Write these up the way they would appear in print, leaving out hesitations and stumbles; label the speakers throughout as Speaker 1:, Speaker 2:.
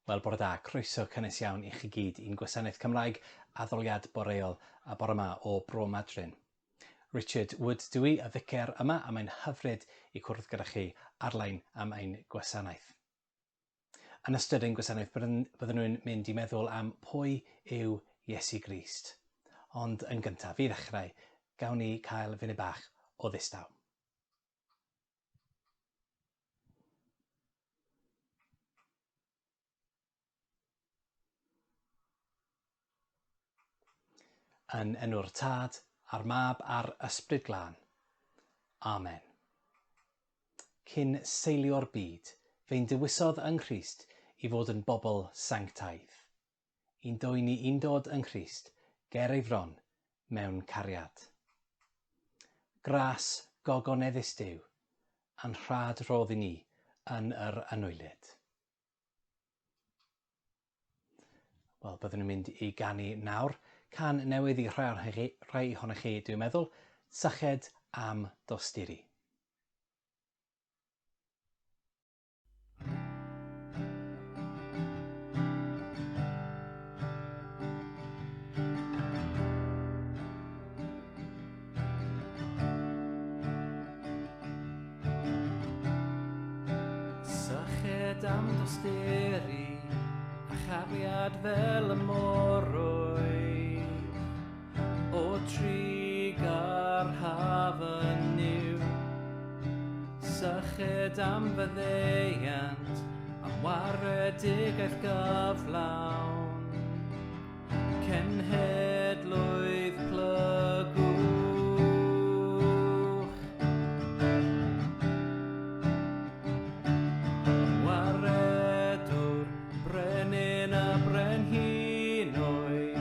Speaker 1: Wel, bore da, croeso cynnes iawn i chi gyd i'n Gwasanaeth Cymraeg, Addoliad Boreol a bore yma o Bro Madryn. Richard Wood dwi y ficer yma a mae'n hyfryd i cwrdd gyda chi ar-lein am ein gwasanaeth. Yn ystod ein gwasanaeth byddwn nhw'n mynd i meddwl am pwy yw Iesu Grist. Ond yn gyntaf, i ddechrau, gawn ni cael funud bach o ddistaw. Yn enw'r Tad, a'r Mab a'r Ysbryd Glân. Amen. Cyn seilio'r byd, fe'n dewisodd yng Nghrist i fod yn bobl sanctaidd. Un dwy ni undod yng Nghrist, ger ei fron, mewn cariad. Gras gogoneddus Duw, a'n rhad rodd i ni yn yr anwylid. Wel, byddwn nhw'n mynd i ganu nawr. Can newydd i rhai ohonych chi, dwi'n meddwl, syched am dosturi.
Speaker 2: Syched am dosturi, a chariad fel y morwy. O trig ar hafan niw, syched am fyddeiant, am waredigaeth gyflawn, cenhedlwydd plygwch. Waredwr, brenin a brenhinoedd,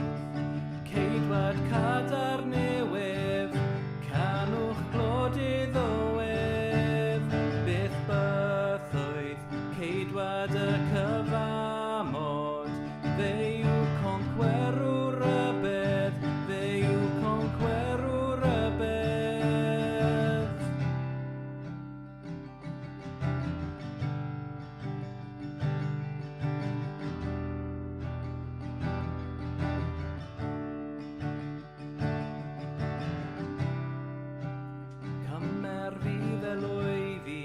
Speaker 2: ceidwad cadar newydd, canwch glodydd owef, byth bythoedd, ceidwad y cyfamod, fe yw concwerwr y bedd, fe yw concwerwr y bedd. Cymer fi fel oedd fi,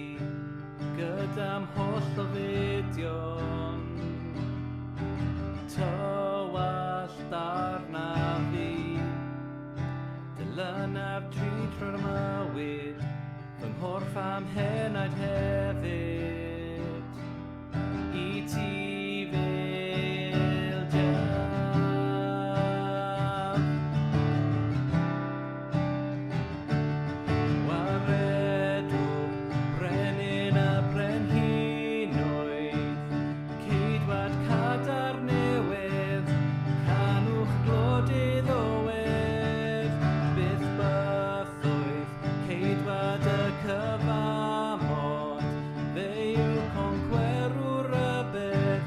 Speaker 2: gyda'm holl o fidion. Tywallt arna fi, dilynaf drud trwy'r mywyd, fy nghorff am henaid hefyd. I ti fel diaf. Waredwr, brenin a brenhinoedd, ceidwad cadar newydd, canwch glodydd owef, byth bythoedd, ceidwad y cyfamod, fe yw concwerwr y bedd,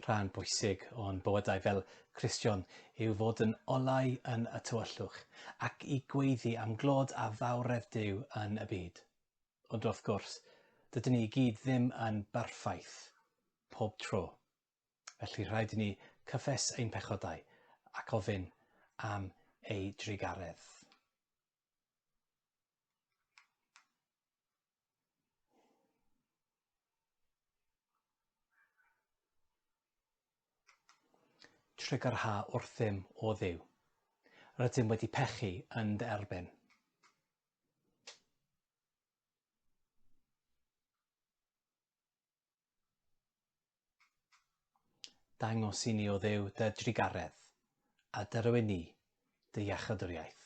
Speaker 1: Rhan bwysig o'n bywydau fel Cristion yw fod yn olau yn y tywyllwch ac i gweiddi am glod a fawredd Duw yn y byd. Ond wrth gwrs, dydyn ni gyd ddim yn berffaith pob tro. Felly rhaid i ni cyffes ein pechodau ac ofyn am ei drigaredd. Trigyrha wrthym o Dduw. Rydym wedi pechu yn dy erbyn. Dangos i ni o Dduw dy drigaredd, a dyrwyn ni dy iachadwriaeth.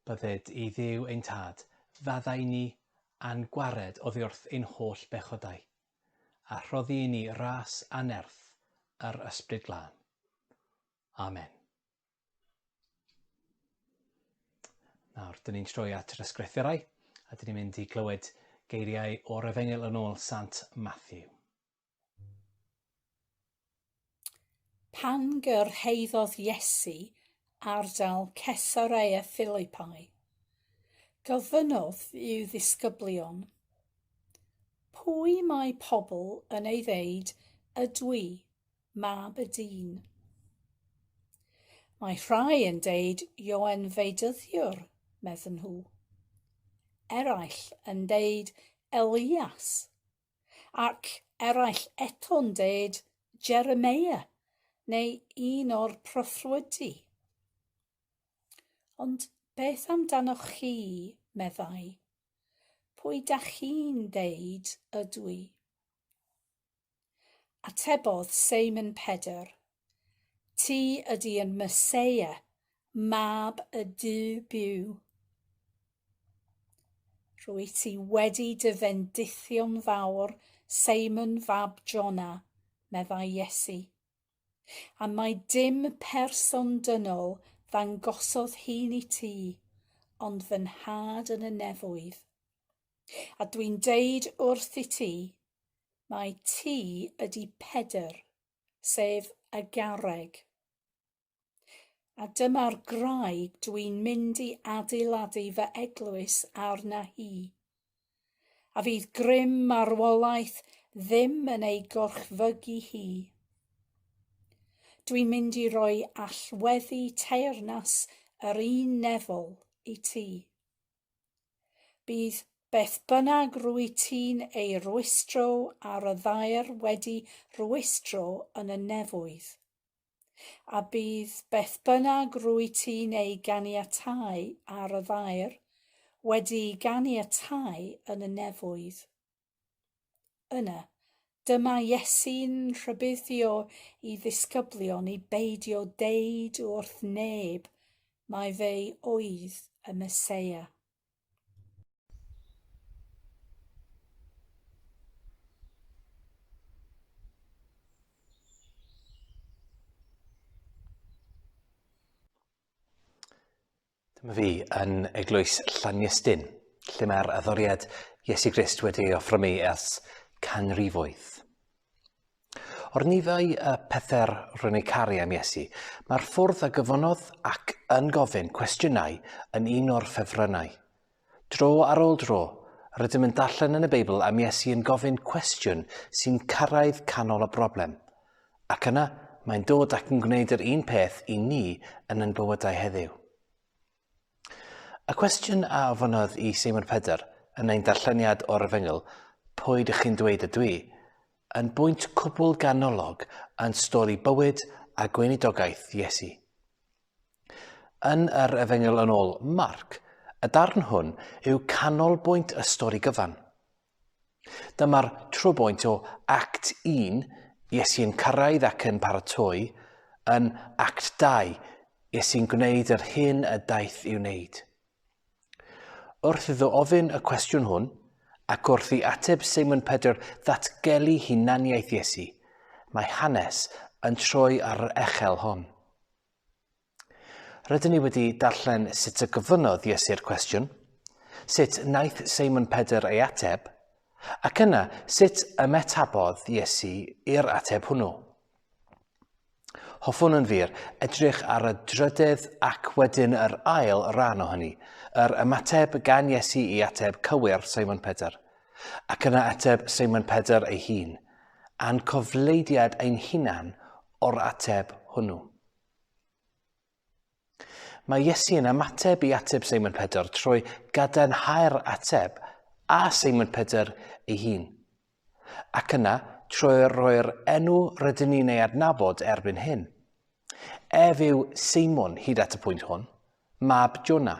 Speaker 1: Bydded i Dduw ein tad, faddau ni a'n gwared oddi wrth ein holl bechodau, a rhoddi i ni ras a nerth yr ysbryd glân. Amen. Nawr, dyn ni'n troi at yr ysgrifennu, a dyn ni'n mynd i glywed geiriau o'r Efengyl yn ôl Sant Matthew.
Speaker 3: Pan gyrhaeddodd Iesu ardal Cesarea Philippi, gofynnodd i'w ddisgyblion, pwy mae pobl yn ei ddeud ydw i, mab y dyn? Mae rhai yn deud Ioan Feidyddiwr, medden nhw. Eraill yn deud Elias, ac eraill eto'n deud Jeremia, neu un o'r proffwydi. Ond beth amdanoch chi, meddai? Pwy dach chi'n deud ydw i? Atebodd Seimon Pedr, ti ydy yn Meseia, mab y Duw byw. Rwy ti wedi dy fendithion fawr, Seimon fab Jona, meddai Iesu. A mae dim person dynol ddangosodd hi'n i ti, ond fy nhad yn y nefoedd. A dwi'n deud wrth i ti, mae ti ydy Pedr, sef y garreg. A dyma'r graig dwi'n mynd i adeiladu fy eglwys arna hi. A fydd grym marwolaeth ddim yn ei gorchfygu hi. Dwi'n mynd i roi allweddu teyrnas yr un nefol i ti. Bydd beth bynnag rwy ti'n ei rwystro ar y ddaear wedi rwystro yn y nefoedd. A bydd beth bynnag rwy ti'n ei ganiatáu ar y ddaear wedi ganiatáu yn y nefoedd. Yna, dyma Iesu'n rhybuddio i ddisgyblion i beidio deud wrth neb mae fe oedd y Meseia.
Speaker 1: Dyma fi yn eglwys Llanestyn, lle mae'r addoliad Iesu Grist wedi ei offromi ers canrifoedd. O'r nifau y pethau rwy'n ei caru am Iesu, mae'r ffordd a gyfonodd ac yn gofyn cwestiynau yn un o'r ffefrynnau. Dro ar ôl dro, rydym yn darllen yn y Beibl am Iesu yn gofyn cwestiwn sy'n cyrraedd canol y broblem. Ac yna, mae'n dod ac yn gwneud yr un peth i ni yn bywydau heddiw. Y cwestiwn a ofynodd i Seimon Pedr yn ein darlleniad o'r Efengyl, pwy ydych chi'n dweud ydw i, yn bwynt cwbl ganolog yn stori bywyd a gweinidogaeth Iesu. Yn yr Efengyl yn ôl Marc, y darn hwn yw canolbwynt y stori gyfan. Dyma'r trwbwynt o Act 1, Iesu'n cyrraedd ac yn paratoi, yn Act 2, Iesu'n gwneud yr hyn y daeth i'w wneud. Wrth iddo ofyn y cwestiwn hwn, ac wrth i ateb Seimon Pedr ddatgelu hunaniaeth Iesu, mae hanes yn troi ar yr echel hon. Rydyn ni wedi darllen sut y gofynodd Iesu'r cwestiwn, sut wnaeth Seimon Pedr ei ateb, ac yna sut ymetabodd Iesu i'r ateb hwnnw. Hoffwn yn fyr edrych ar y drydydd ac wedyn yr ail rhan o hynny, yr ymateb gan Iesu i ateb cywir Seimon Pedr, ac yna ateb Seimon Pedr ei hun, a'n cofleidiad ein hunan o'r ateb hwnnw. Mae Iesu yn ymateb i ateb Seimon Pedr trwy gadarnhau'r ateb a Seimon Pedr ei hun, ac yna trwy roi'r enw rydyn ni'n ei adnabod erbyn hyn. Yw Seimon hyd at y pwynt hwn, mab Jona,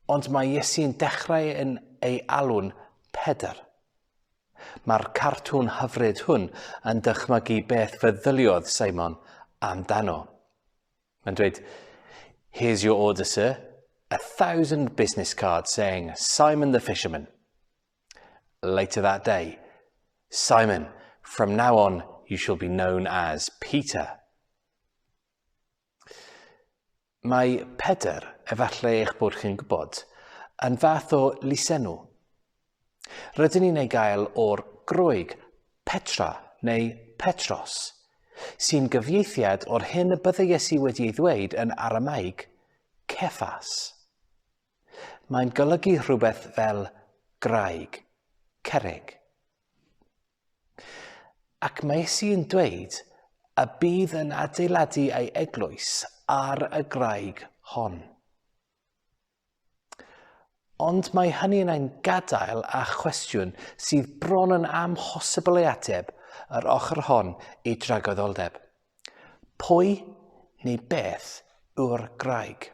Speaker 1: ond mae Iesu'n dechrau yn ei alw'n Pedr. Mae'r cartwn hyfryd hwn yn dychmygu beth feddyliodd Seimon amdano. Mae'n dweud, "Here's your order, sir. 1,000 business cards saying, Simon the fisherman." Later that day, "Simon, from now on you shall be known as Peter." Mae Pedr, efallai eich bod chi'n gwybod, yn fath o lysenw. Rydyn ni'n ei gael o'r Groeg Petra neu Petros, sy'n gyfieithiad o'r hyn y byddai Iesu wedi ei ddweud yn Aramaig, Cephas. Mae'n golygu rhywbeth fel graig, cerrig. Ac mae Iesu yn dweud y bydd yn adeiladu ei eglwys ar y graig hon. Ond mae hynny yn ein gadael a chwestiwn sydd bron yn amhosibl ei ateb yr ochr hon i dragodoldeb. Pwy neu beth yw'r graig?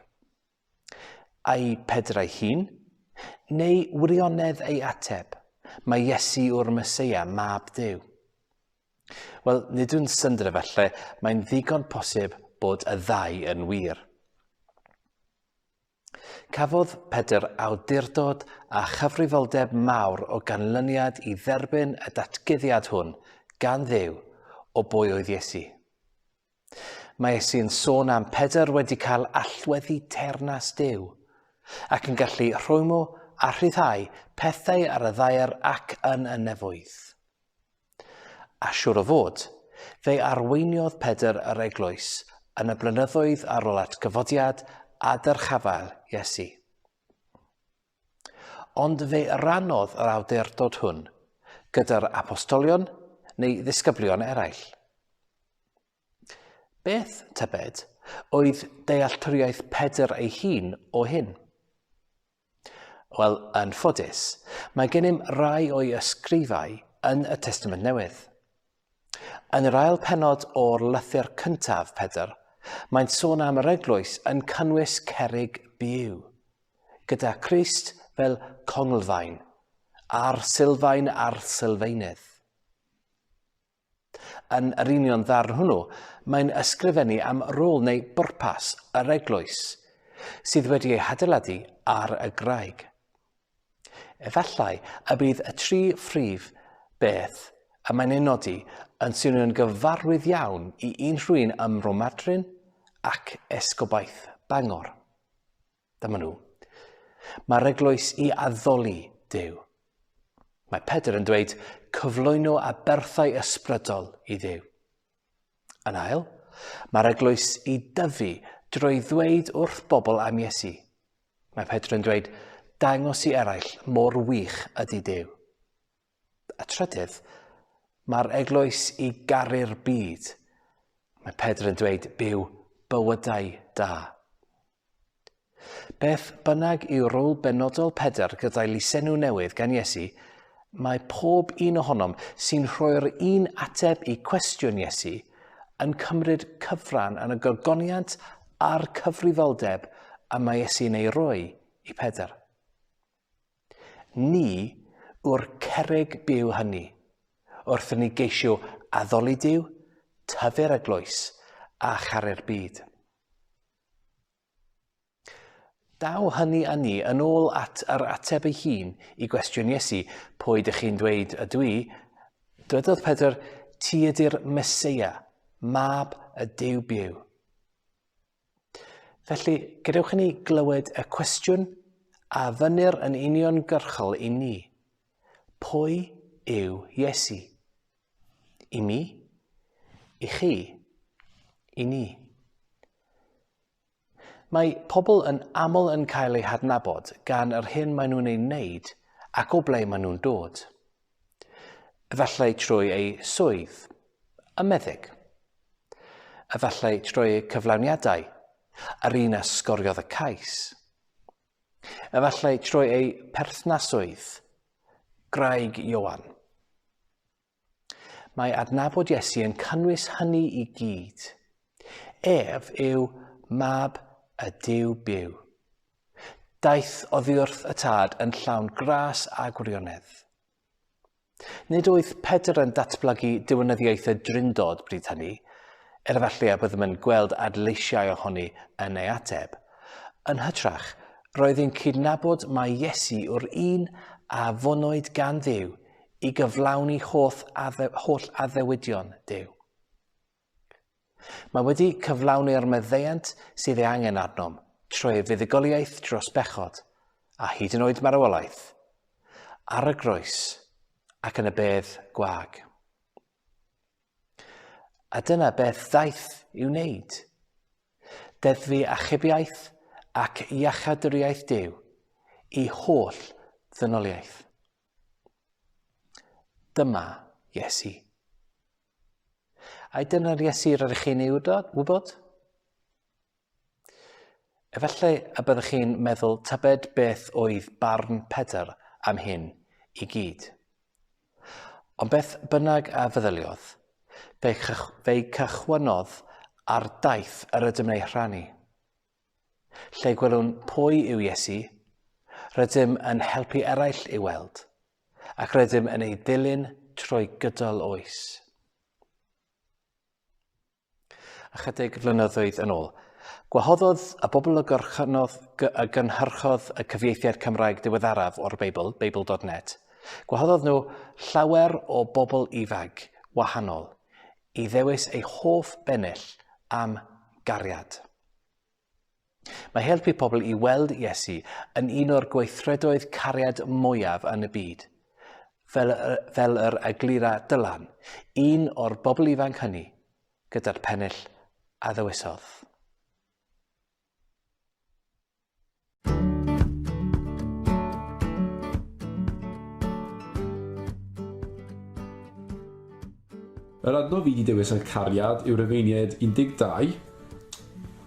Speaker 1: Ai Pedr ei hun, neu wirionedd ei ateb, mae Iesu yw'r Meseia, mab Duw? Wel, nid yw'n syndod efallai, mae'n ddigon posib bod y ddau yn wir. Cafodd Pedr awdurdod a chyfrifoldeb mawr o ganlyniad i dderbyn y datguddiad hwn gan Dduw o bwy oedd Iesu. Mae Iesu'n sôn am Pedr wedi cael allweddi teyrnas Duw ac yn gallu rhwymo a rhyddhau pethau ar y ddaear ac yn y nefoedd. A siŵr o fod, fe arweiniodd Pedr yr eglwys yn y blynyddoedd ar ôl atgyfodiad a dyrchafael Iesu. Ond fe rannodd yr awdurdod hwn gyda'r apostolion neu ddisgyblion eraill. Beth, tybed, oedd dealltwriaeth Pedr ei hun o hyn? Wel, yn ffodus, mae gennym rai o'i ysgrifau yn y Testament Newydd. Yn yr ail pennod o'r lythyr cyntaf Pedr, mae'n sôn am yr eglwys yn cynnwys cerrig byw, gyda Crist fel conglfaen, a'r sylfaen a'r sylfeinydd. Yn yr union ddarn hwnnw, mae'n ysgrifennu am rôl neu bwrpas yr eglwys, sydd wedi ei hadeiladu ar y graig. Efallai y bydd y tri phrif beth a mae'n ei nodi yn swnio'n gyfarwydd iawn i unrhyw un ym Mromadryn ac esgobaeth Bangor. Dyma nhw. Mae'r eglwys i addoli Duw. Mae Pedr yn dweud cyflwyno a berthau ysbrydol i Dduw. Yn ail, mae'r eglwys i dyfu drwy ddweud wrth bobl am Iesu. Mae Pedr yn dweud dangos i eraill mor wych ydy Duw. A trydydd, mae'r eglwys i garu'r byd. Mae Pedr yn dweud byw bywydau da. Beth bynnag yw rôl benodol Pedr gyda'i lysenw newydd gan Iesu, mae pob un ohonom sy'n rhoi'r un ateb i cwestiwn Iesu yn cymryd cyfran yn y gorgoniant a'r cyfrifoldeb a mae Iesu'n ei roi i Pedr. Ni yw'r cerrig byw hynny, wrth i ni geisio addoli Duw, tyfu'r eglwys a charu'r byd. Daw hynny â ni yn ôl at yr ateb ei hun i gwestiwn Iesu, pwy ydych chi'n dweud ydw i, dywedodd Pedr, ti ydy'r Meseia, mab y Duw byw. Felly, gadewch i ni glywed y cwestiwn a fynnir yn uniongyrchol i ni. Pwy yw Iesu? I mi? I chi? I ni? Mae pobl yn aml yn cael eu hadnabod gan yr hyn maen nhw'n ei wneud ac o ble maen nhw'n dod. Efallai trwy ei swydd, y meddyg. Efallai trwy eu cyflawniadau, yr un a sgoriodd y cais. Efallai trwy ei perthnasoedd, graig Ioan. Mae adnabod Iesu yn cynnwys hynny i gyd. Ef yw mab y Duw byw. Daeth oddi wrth y tad yn llawn gras a gwirionedd. Nid oedd Pedr yn datblygu diwynyddiaeth y Drindod bryd hynny, efallai a byddem yn gweld adleisiau ohoni yn ei ateb. Yn hytrach, roedd hi'n cydnabod mae Iesu o'r un a fonwyd gan Dduw i gyflawni holl addewidion Duw. Mae wedi cyflawni'r meddeiant sydd ei angen arnom trwy fuddugoliaeth dros bechod a hyd yn oed marwolaeth, ar y groes ac yn y bedd gwag. A dyna beth ddaeth i'w wneud. Deddfu achubiaeth ac iachadwriaeth Duw i holl ddynoliaeth. Dyma Iesu. A dyna'r Iesu rydych chi'n ei wybod? Efallai y byddwch chi'n meddwl tybed beth oedd barn Pedr am hyn i gyd. Ond beth bynnag a feddyliodd, fe'i cychwynodd ar daith yr ydym neu rhannu. Lle gwelwn pwy yw Iesu, rydym yn helpu eraill i weld, ac rydym yn ei ddilyn trwy gydol oes. Ychydig flynyddoedd yn ôl, gwahoddodd y bobl y gynhyrchodd y cyfieithiad Cymraeg diweddaraf o'r Beibl, Beibl.net, gwahoddodd nhw llawer o bobl ifanc wahanol i ddewis eu hoff bennill am gariad. Mae helpu pobl i weld Iesu yn un o'r gweithredoedd cariad mwyaf yn y byd, fel yr Eglura Dylan, un o'r bobl ifanc hynny, gyda'r pennill a ddewisodd.
Speaker 4: Yr adnod fi wedi dewis y cariad yw'r Rufeiniaid 12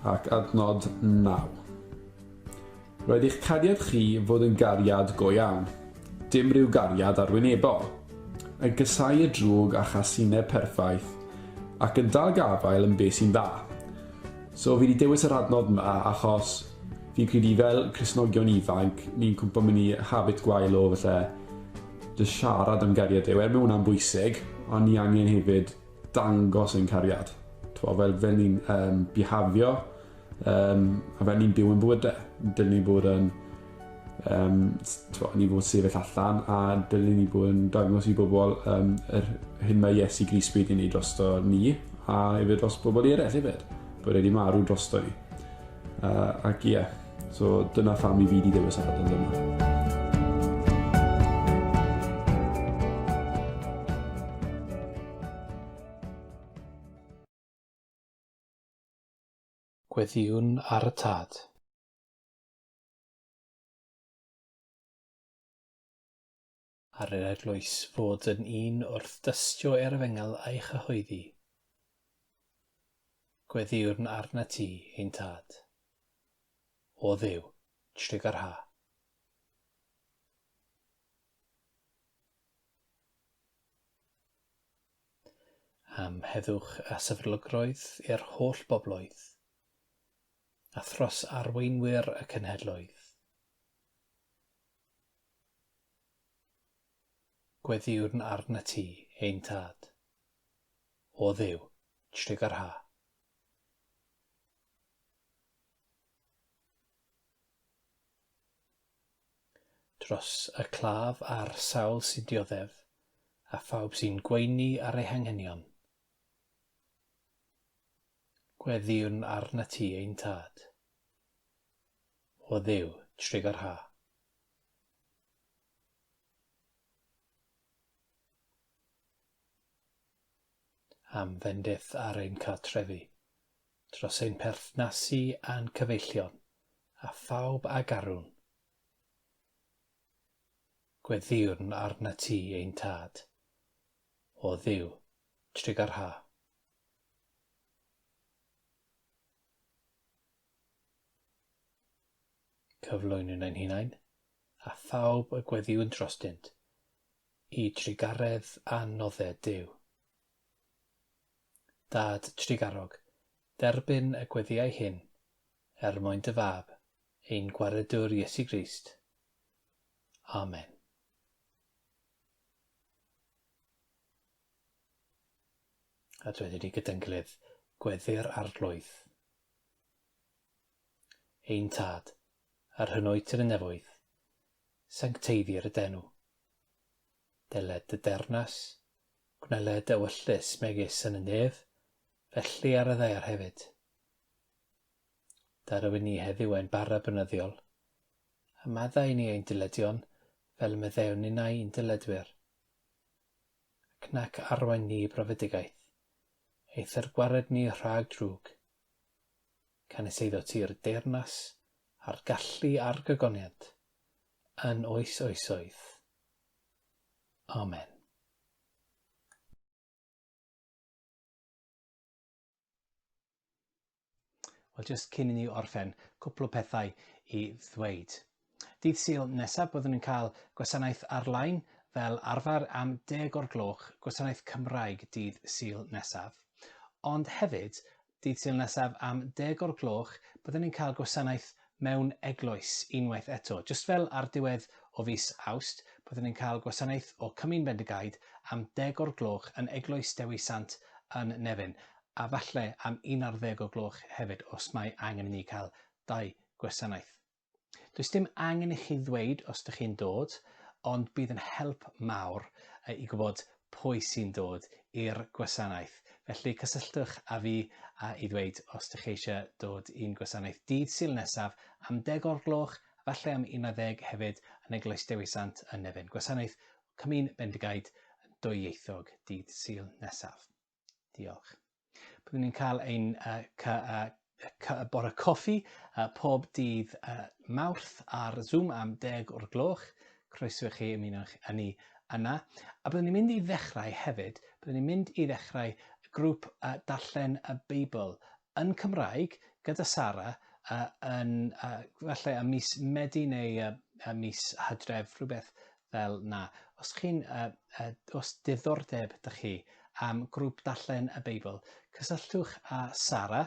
Speaker 4: ac adnod 9. Roedd eich cariad chi fod yn gariad go iawn, dim ryw gariad arwynebol, yn gysau y drwg a chasinau perffaith ac yn dal gafael yn beth sy'n dda. So fi wedi dewis yr adnod yma achos fi'n credu fel Cristnogion ifanc, ni'n cwmpo mynd i habit gwael o falle dy siarad am gariad Duw. Mae hwnna'n bwysig, ond ni angen hefyd dangos ein cariad. Fel ni'n bihafio a fel ni'n byw yn bywydau. Dylen ni bod yn ni bod sefyll allan a dylen ni bod yn dangos i bobl yr hyn mae Iesu Grist wedi wneud drosto ni a hefyd dros bobl eraill hefyd, bod wedi marw drosto ni. Ac ie, so dyna pham i fi wedi dewis yr adnod yma.
Speaker 1: Gweddiwn ar y tad. Ar yr eglwys fod yn un wrth dystio efengel a'i chyhoeddi. Gweddiwn arna ti, ein tad. O Dduw, trig ar ha. Am heddwch a sefydlogroedd i'r holl bobloedd, a thros arweinwyr y cenhedloedd. Gweddiwn arna ti, ein tad. O Dduw, trig ar ha. Dros y claf a'r sawl sy'n dioddef, a phawb sy'n gweini ar ei hanghenion. Gweddiwn arna ti, ein tad. o Dduw trigger ha. Am fendith ar ein cartrefi, dros ein perthnasu a'n cyfeillion, a phawb a garwn. Gweddiwn arna ti ein tad, o Dduw trigger ha. Cyflwynwn ein hunain, a phawb y gweddiwn drostynt, i trigaredd a nodded Duw. Dad trigarog, derbyn y gweddiau hyn, mwyn dy fab, ein gwaredwr Iesu Grist. Amen. A dwedwn ni gyda'n gilydd, gweddi'r arglwydd. Ein tad, ar hynwyt yr nefoedd, sancteiddir y denw. Deled y dernas, gwneled y wyllus megis yn y nef, felly ar y ddaear hefyd. Darywyn ni heddiw ein bara bynyddiol, a maddau ni ein dyledion fel meddewn ni ein dyledwyr. Ac nac arwain ni profedigaeth, eith'r gwared ni rhag drwg. Canes eiddo ti'r deyrnas a'r gallu a'r gygoniad, yn oes oesoedd. Amen. Wel, jyst cyn i ni orffen, cwpl o pethau i ddweud. Dydd Sul nesaf byddwn ni'n cael gwasanaeth ar-lein fel arfer am 10 o'r gloch, Gwasanaeth Cymraeg dydd Sul nesaf. Ond hefyd, dydd Sul nesaf am 10 o'r gloch, byddwn ni'n cael gwasanaeth mewn eglwys unwaith eto. Just fel ar diwedd o fis Awst, byddwn ni'n cael gwasanaeth o Cymyn Bendigaid am 10 o'r gloch yn eglwys Dewi Sant yn Nefyn, a falle am 11 o'r gloch hefyd os mae angen i ni cael 2 gwasanaeth. Does dim angen i chi ddweud os ydych chi'n dod, ond bydd yn help mawr i gwybod pwy sy'n dod i'r gwasanaeth. Felly cysylltwch â fi i ddweud os ydych chi eisiau dod i'n gwasanaeth dydd Sul nesaf am 10 o'r gloch, falle am 11 hefyd yn eglwys Dewi Sant yn Nefyn. Gwasanaeth Cymyn Bendigaid yn dwyieithog dydd Sul nesaf. Diolch. Byddwn ni'n cael ein bore coffi pob dydd Mawrth ar Zoom am 10 o'r gloch. Croeso i chi ymunwch â ni yna. A byddwn ni'n mynd i ddechrau hefyd, byddwn ni'n mynd i ddechrau grŵp darllen y Beibl yn Cymraeg gyda Sara yn falle y mis Medi neu mis Hydref, rhywbeth fel na. Os chi'n os diddordeb ydych chi am grŵp darllen y Beibl, cysylltwch â Sara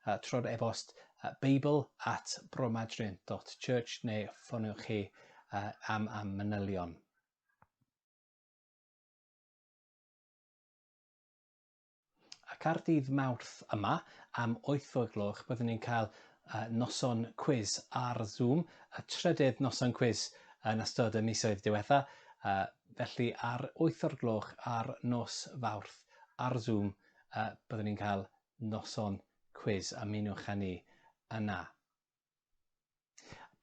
Speaker 1: trwy'r e-bost bible@bromadrin.church neu ffoniwch chi am manylion. Ac ar dydd Mawrth yma, am 8 o'r gloch, byddwn ni'n cael noson quiz ar Zoom, y trydydd noson quiz yn ystod y misoedd diwetha. Felly ar 8 o'r gloch ar nos Fawrth ar Zoom, byddwn ni'n cael noson quiz a ymunwch â ni yna.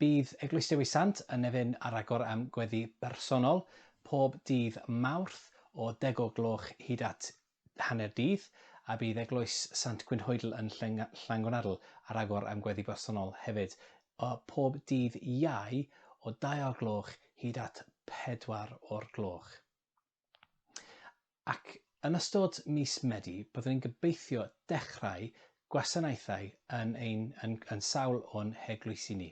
Speaker 1: Bydd Eglwys Dewi Sant yn Nefyn ar agor am gweddi bersonol pob dydd Mawrth o 10 o'r gloch hyd at hanner dydd, a bydd Eglwys Sant Gwynhoedl yn Llangonadl ar agor am gweddi bersonol hefyd pob dydd Iau o 2 o'r gloch hyd at 4 o'r gloch. Ac yn ystod mis Medi, byddwn ni'n gobeithio dechrau gwasanaethau yn sawl o'n heglwysi ni.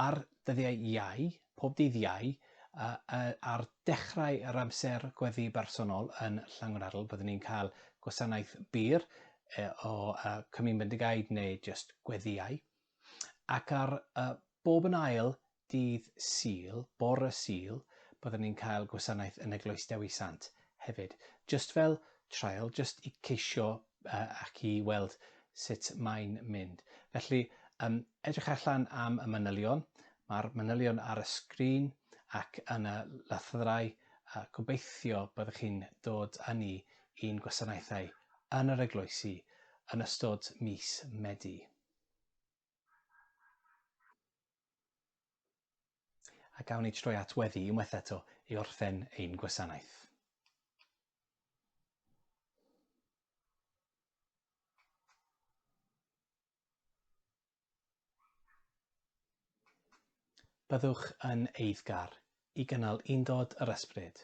Speaker 1: Ar dyddiau Iau, pob dydd Iau, ar dechrau yr amser gweddi bersonol yn Llangonadl, byddwn ni'n cael gwasanaeth byr o Cymyn Bendigaid neu just gweddi Iau. Ac ar bob yn ail dydd Sul, bore Sul, byddwn ni'n cael gwasanaeth yn Eglwys Dewi Sant hefyd. Just fel trial, just i ceisio ac i weld sut mae'n mynd. Felly, edrych allan am y manylion. Mae'r manylion ar y sgrin ac yn y lythyrau. Gobeithio byddwch chi'n dod â ni i'n gwasanaethau yn yr eglwysi yn ystod mis Medi. a gawn ni troi at weddi unwaith eto i orffen ein gwasanaeth. Byddwch yn eiddgar i gynnal undod yr ysbryd,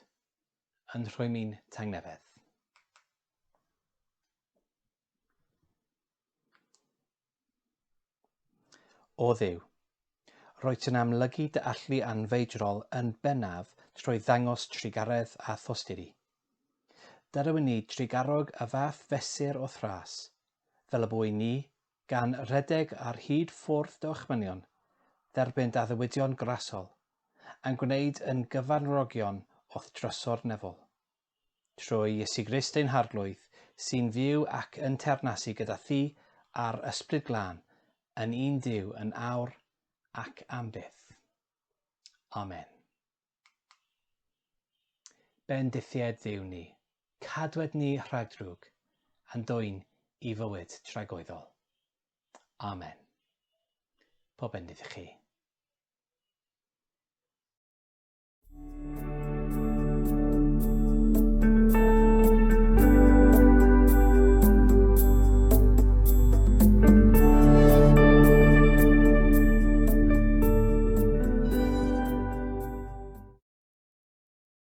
Speaker 1: yn rhwymi'n tangnefedd. O Dduw, roet yn amlygu dy allu anfeidrol yn bennaf trwy ddangos trigaredd a thosturi. Dyrywyn ni trigarog y fath fesur o thras, fel y bwy ni, gan redeg ar hyd ffwrdd dychmynion, dderbyn addewidion grasol, a'n gwneud yn gyfanrogion o'th drysor nefol. Trwy Iesu Grist ein harglwydd, sy'n fyw ac yn teyrnasu gyda thi a'r ysbryd glân, yn un Duw yn awr ac am byth. Amen. Bendithied Dduw ni, cadwed ni rhag drwg, a'n dwyn i fywyd tragoeddol. Amen. Pob bendydd i chi.